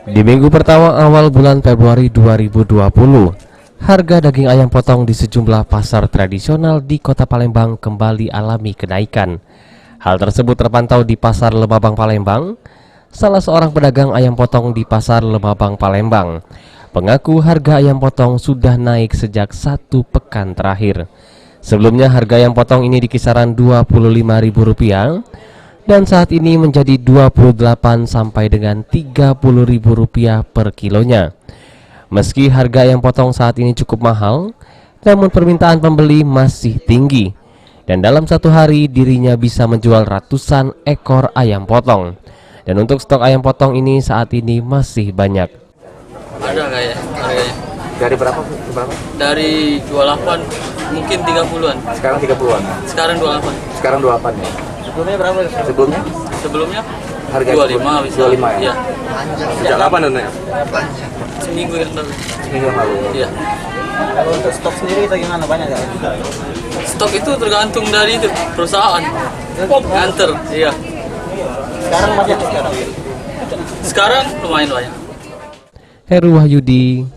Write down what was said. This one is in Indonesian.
Di minggu pertama awal bulan Februari 2020, harga daging ayam potong di sejumlah pasar tradisional di Kota Palembang kembali alami kenaikan. Hal tersebut terpantau di Pasar Lemabang Palembang. Salah seorang pedagang ayam potong di Pasar Lemabang Palembang mengaku harga ayam potong sudah naik sejak 1 pekan terakhir. Sebelumnya harga ayam potong ini di kisaran Rp25.000 dan saat ini menjadi Rp28 sampai dengan Rp30.000 per kilonya. Meski harga ayam potong saat ini cukup mahal, namun permintaan pembeli masih tinggi. Dan dalam satu hari dirinya bisa menjual ratusan ekor ayam potong. Dan untuk stok ayam potong ini saat ini masih banyak. Ada kayak harganya. Dari berapa ke berapa? Dari 28 mungkin 30-an. Sekarang 30-an. Sekarang 28. Sekarang 28 ya. Sebelumnya berapa? Sebelumnya Harga 25 bisa. 25 ya. Iya. Sejak kapan naik? Seminggu yang lalu. Seminggu yang lalu. Iya. Kalau untuk stok sendiri kita gimana, banyak nggak? Stok itu tergantung dari itu perusahaan. Nganter, iya. Sekarang banyak sekarang. Sekarang lumayan banyak. Heru Wahyudi,